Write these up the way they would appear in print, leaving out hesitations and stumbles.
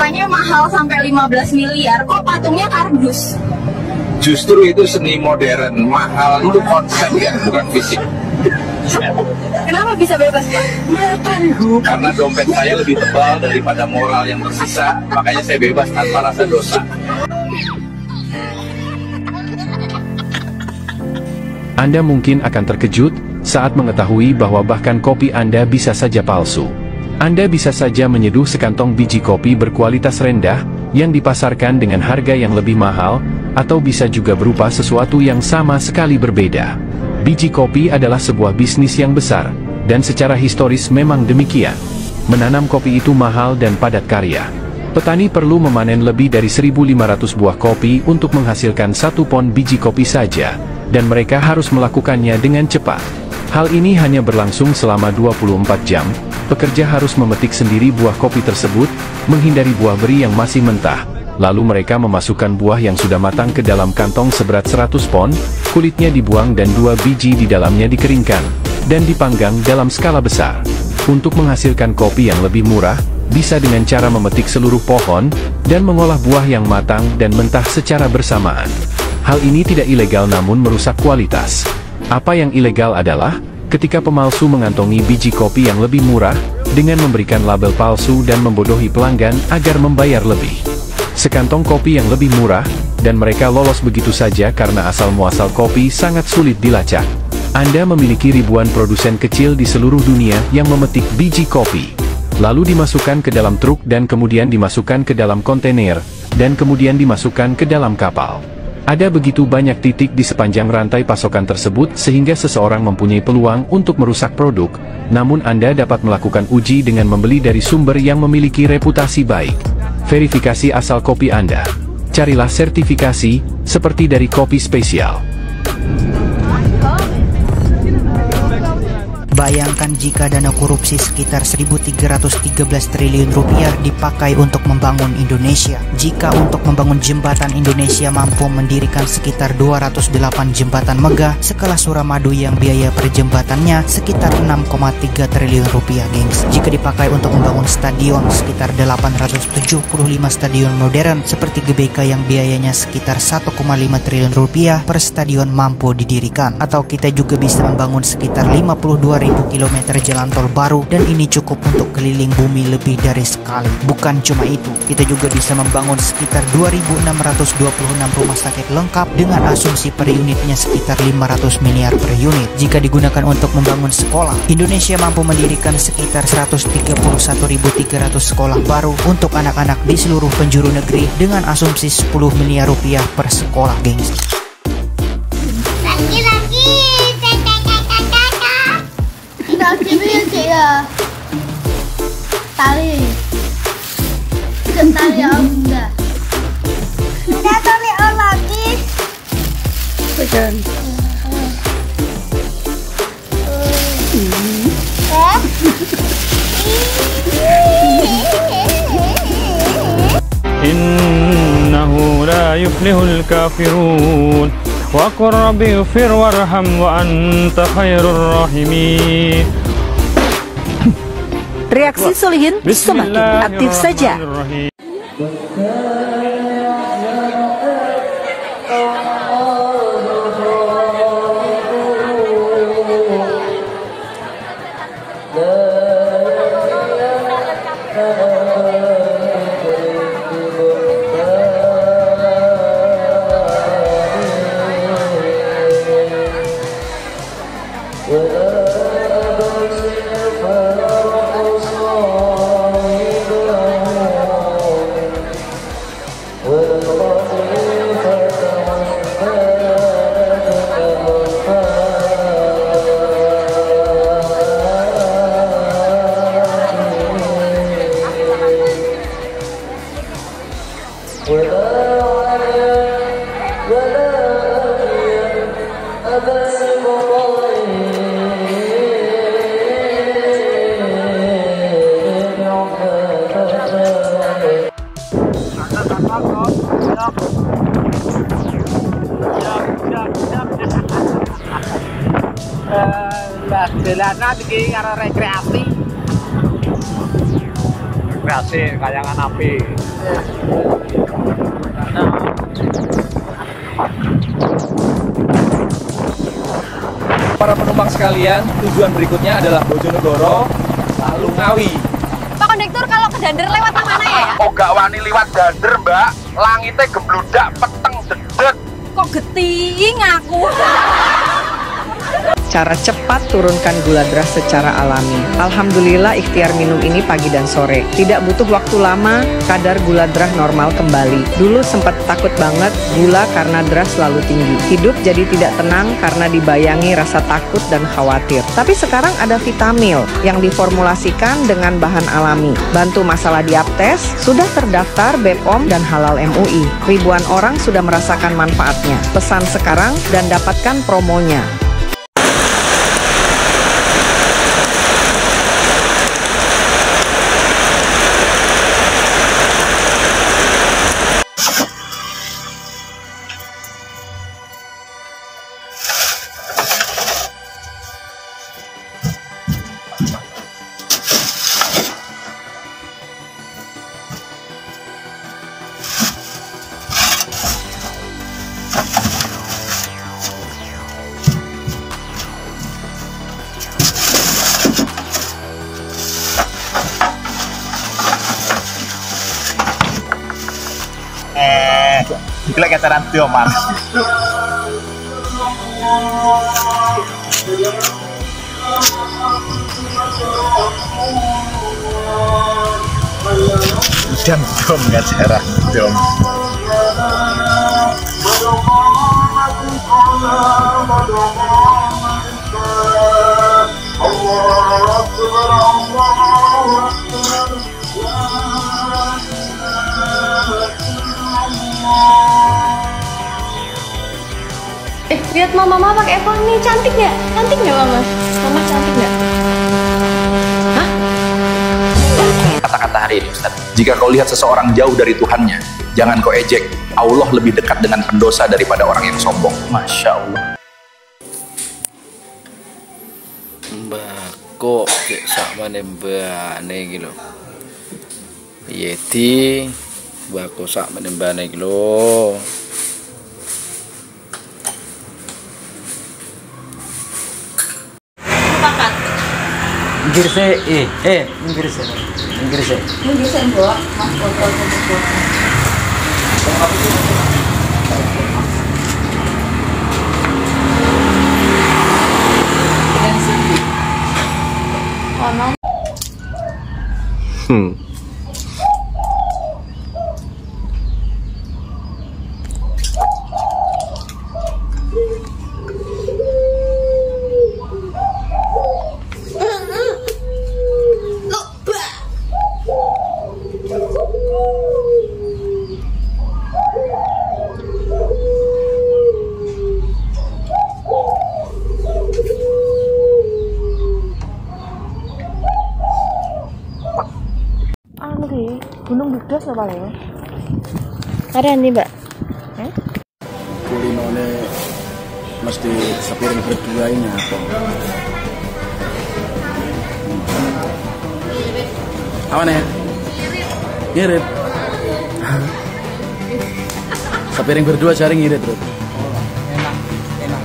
katanya mahal sampai 15 miliar, kok patungnya kardus? Justru itu seni modern, mahal itu konsep ya, bukan fisik. Kenapa bisa bebas, Pak? Karena dompet saya lebih tebal daripada moral yang tersisa, makanya saya bebas tanpa rasa dosa. Anda mungkin akan terkejut saat mengetahui bahwa bahkan kopi Anda bisa saja palsu. Anda bisa saja menyeduh sekantong biji kopi berkualitas rendah yang dipasarkan dengan harga yang lebih mahal, atau bisa juga berupa sesuatu yang sama sekali berbeda. Biji kopi adalah sebuah bisnis yang besar, dan secara historis memang demikian. Menanam kopi itu mahal dan padat karya. Petani perlu memanen lebih dari 1.500 buah kopi untuk menghasilkan 1 pon biji kopi saja, dan mereka harus melakukannya dengan cepat. Hal ini hanya berlangsung selama 24 jam. Pekerja harus memetik sendiri buah kopi tersebut, menghindari buah beri yang masih mentah. Lalu mereka memasukkan buah yang sudah matang ke dalam kantong seberat 100 pon, kulitnya dibuang dan 2 biji di dalamnya dikeringkan, dan dipanggang dalam skala besar. Untuk menghasilkan kopi yang lebih murah, bisa dengan cara memetik seluruh pohon, dan mengolah buah yang matang dan mentah secara bersamaan. Hal ini tidak ilegal namun merusak kualitas. Apa yang ilegal adalah ketika pemalsu mengantongi biji kopi yang lebih murah, dengan memberikan label palsu dan membodohi pelanggan agar membayar lebih. Sekantong kopi yang lebih murah, dan mereka lolos begitu saja karena asal-muasal kopi sangat sulit dilacak. Anda memiliki ribuan produsen kecil di seluruh dunia yang memetik biji kopi, lalu dimasukkan ke dalam truk dan kemudian dimasukkan ke dalam kontainer, dan kemudian dimasukkan ke dalam kapal. Ada begitu banyak titik di sepanjang rantai pasokan tersebut sehingga seseorang mempunyai peluang untuk merusak produk, namun Anda dapat melakukan uji dengan membeli dari sumber yang memiliki reputasi baik. Verifikasi asal kopi Anda. Carilah sertifikasi, seperti dari Kopi Spesial. Bayangkan jika dana korupsi sekitar 1.313 triliun rupiah dipakai untuk membangun Indonesia. Jika untuk membangun jembatan Indonesia mampu mendirikan sekitar 208 jembatan megah sekelas Suramadu yang biaya per jembatannya sekitar 6,3 triliun rupiah, gengs. Jika dipakai untuk membangun stadion sekitar 875 stadion modern seperti GBK yang biayanya sekitar 1,5 triliun rupiah per stadion mampu didirikan. Atau kita juga bisa membangun sekitar 52.000 kilometer jalan tol baru, dan ini cukup untuk keliling bumi lebih dari sekali. Bukan cuma itu, kita juga bisa membangun sekitar 2.626 rumah sakit lengkap dengan asumsi per unitnya sekitar 500 miliar per unit. Jika digunakan untuk membangun sekolah, Indonesia mampu mendirikan sekitar 131.300 sekolah baru untuk anak-anak di seluruh penjuru negeri dengan asumsi 10 miliar rupiah per sekolah, gengs. Ya tali tali bunda udah tali lagi bukan innahu la yuflihul kafirun wa qur rabbi ighfir warham wa anta khairur rahimin. Reaksi Solihin semakin aktif saja. Dolanan iki karo rekreasi. kreasi kayangan api. Para penumpang sekalian, tujuan berikutnya adalah Bojonegoro, lalu Ngawi. Pak Kondektur, kalau ke Dander lewat mana ya? Oh, gak wani liwat Dander, Mbak. Langitnya gebludak, peteng, dedet. Kok geting aku? Cara cepat turunkan gula darah secara alami. Alhamdulillah ikhtiar minum ini pagi dan sore. Tidak butuh waktu lama, kadar gula darah normal kembali. Dulu sempat takut banget gula karena darah selalu tinggi. Hidup jadi tidak tenang karena dibayangi rasa takut dan khawatir. Tapi sekarang ada Vitamil yang diformulasikan dengan bahan alami. Bantu masalah diabetes, sudah terdaftar BPOM dan Halal MUI. Ribuan orang sudah merasakan manfaatnya. Pesan sekarang dan dapatkan promonya. Iki lek acara Tioman. Jam dom acara Tiom. Lihat mama pakai iPhone nih, cantik nggak? Cantik nggak mama? Mama cantik nggak? Hah? Kata-kata hari ini, Ustaz. Jika kau lihat seseorang jauh dari Tuhannya, jangan kau ejek. Allah lebih dekat dengan pendosa daripada orang yang sombong. Masya Allah. Mbako kayak sama nembane gitu. Yeti, mbako sama nembane gitu. Minggir se, minggir se, minggir se. Minggir se, Mbak. Mas botol. Gunung Bugdas apa ya? Ada nih, Mbak. Kulinone mesti sepiring berdua ini apa? Apa nih? Ngirit. Sepiring berdua cari ngirit bro. Enak.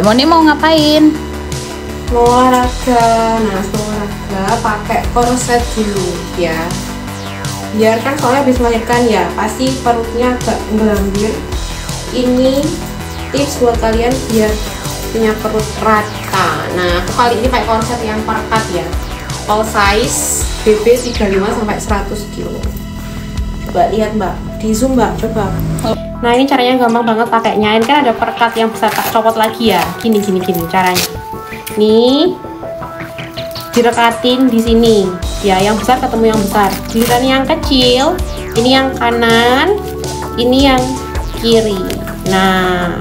Moni mau ngapain? Mau olahraga. Nah, olahraga pakai korset dulu ya. Biar kan soalnya habis melahirkan ya, pasti perutnya agak ngelambir. Ini tips buat kalian biar punya perut rata. Nah, aku kali ini pakai korset yang perkat ya. All size BB 35 sampai 100 kilo. Coba lihat Mbak, di zoom Mbak, coba. Nah, ini caranya gampang banget pakainya. Ini kan ada perkat yang bisa tak copot lagi ya. Gini caranya. Nih, direkatin di sini. Ya, yang besar ketemu yang besar. Giliran yang kecil, ini yang kanan, ini yang kiri. Nah,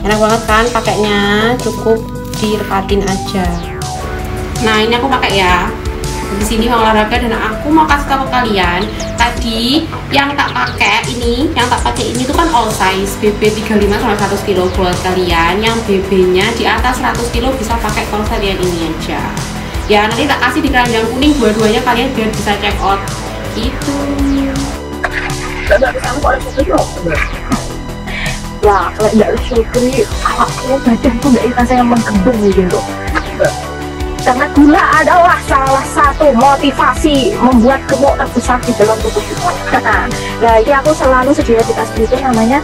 enak banget kan pakainya, cukup direkatin aja. Nah, ini aku pakai ya. Di sini mau olahraga dan aku mau kasih tahu kalian, tadi yang tak pakai ini, tuh kan all size BB 35 sama 100 kilo buat kalian. Yang BB-nya di atas 100 kilo bisa pakai korset yang ini aja. Ya, nanti tak kasih di keranjang kuning dua-duanya kalian biar bisa check out. Itu. Ya, kalau nggak syukuri, aku badanku nggak rasanya menggembung gitu. Karena gula adalah salah satu motivasi membuat gemuk terbesar di dalam tubuh kita. Nah, ini aku selalu sedia di tas itu namanya,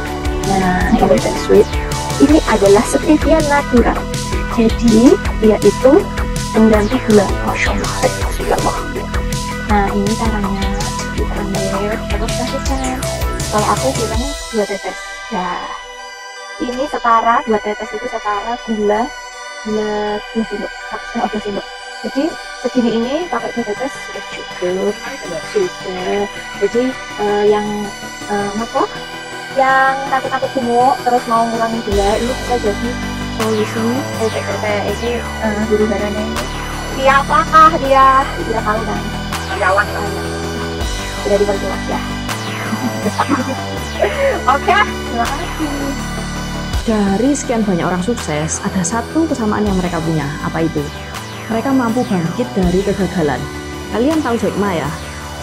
nah ini sweet. Ini adalah stevia natural. Jadi dia itu pengganti gula. Masya Allah. Nah, ini caranya diambil terus kasihkan. Kalau aku bilang 2 tetes. Nah, ini setara 2 tetes itu setara gula 2 sendok, 1,5 sendok. Jadi segini ini pakai 2 tetes cukup. Jadi yang apa? Yang takut-takut gemuk terus mau ngurangin gula, ini bisa jadi solusi. Ini guru badannya. Siapakah dia? Tidak tahu kan? Jawab saya. Tidak diperjelas ya. Oke, terima kasih. Dari sekian banyak orang sukses, ada satu kesamaan yang mereka punya. Apa itu? Mereka mampu bangkit dari kegagalan. Kalian tahu Jack Ma ya?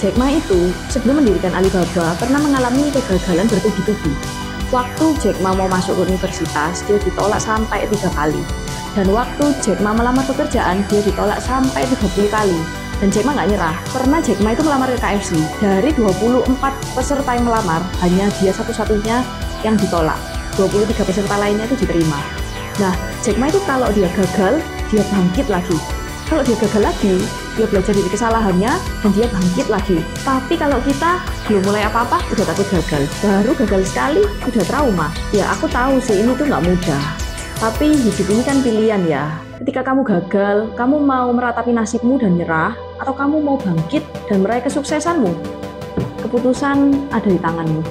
Jack Ma itu sebelum mendirikan Alibaba pernah mengalami kegagalan bertubi-tubi. Waktu Jack Ma mau masuk ke universitas, dia ditolak sampai 3 kali. Dan waktu Jack Ma melamar pekerjaan, dia ditolak sampai 30 kali. Dan Jack Ma nggak nyerah, karena Jack Ma itu melamar ke KFC. Dari 24 peserta yang melamar, hanya dia satu-satunya yang ditolak. 23 peserta lainnya itu diterima. Nah, Jack Ma itu kalau dia gagal, dia bangkit lagi. Kalau dia gagal lagi, dia belajar dari kesalahannya dan dia bangkit lagi. Tapi kalau kita belum mulai apa-apa, udah takut gagal. Baru gagal sekali, udah trauma. Ya, aku tahu sih ini tuh nggak mudah. Tapi hidup ini kan pilihan ya. Ketika kamu gagal, kamu mau meratapi nasibmu dan nyerah, atau kamu mau bangkit dan meraih kesuksesanmu? Keputusan ada di tanganmu.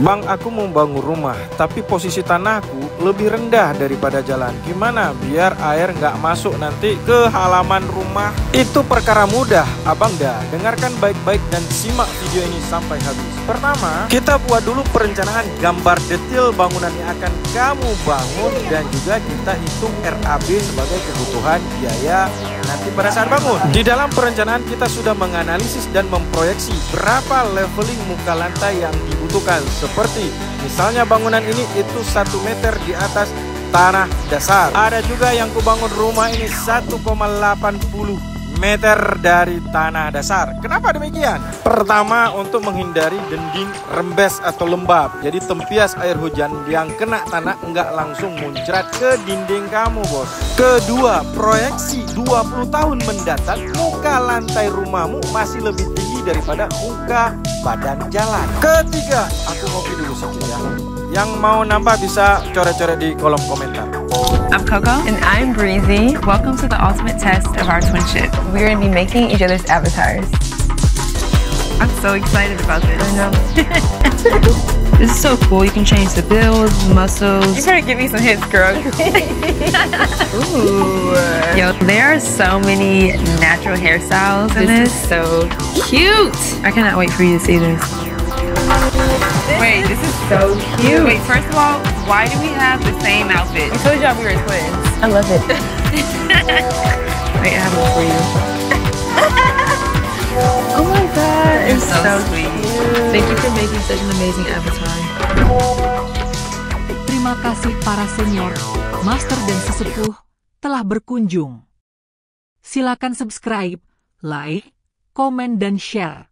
Bang, aku mau bangun rumah, tapi posisi tanahku lebih rendah daripada jalan. Gimana biar air nggak masuk nanti ke halaman rumah? Itu perkara mudah, abang dah. Dengarkan baik-baik dan simak video ini sampai habis. Pertama, kita buat dulu perencanaan gambar detail bangunan yang akan kamu bangun, dan juga kita hitung RAB sebagai kebutuhan biaya nanti pada saat bangun. Di dalam perencanaan kita sudah menganalisis dan memproyeksi berapa leveling muka lantai yang dibutuhkan. Seperti misalnya bangunan ini itu 1 meter di atas tanah dasar. Ada juga yang kubangun rumah ini 1,80 meter dari tanah dasar. Kenapa demikian? Pertama, untuk menghindari dinding rembes atau lembab. Jadi tempias air hujan yang kena tanah enggak langsung muncrat ke dinding kamu, bos. Kedua, proyeksi 20 tahun mendatang muka lantai rumahmu masih lebih tinggi daripada muka badan jalan. Ketiga, aku ngopi dulu sedikit ya. Yang mau nambah bisa coret-coret di kolom komentar. I'm Coco. And I'm Breezy. Welcome to the ultimate test of our twinship. We're going to be making each other's avatars. I'm so excited about this. I know. This is so cool. You can change the builds, muscles. You better give me some hits, girl. Ooh. Yo, there are so many natural hairstyles in this. This is so cute. I cannot wait for you to see this. Wait, this is so cute. Wait, first of all, why do we have the same outfit? I told y'all we were twins. I love it. Wait, I have one for you. Oh my god, it's so sweet. Thank you for making such an amazing avatar. Terima kasih para senior, master dan sesepuh telah berkunjung. Silakan subscribe, like, komen dan share.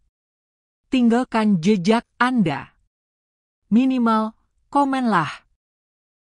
Tinggalkan jejak Anda. Minimal, komenlah.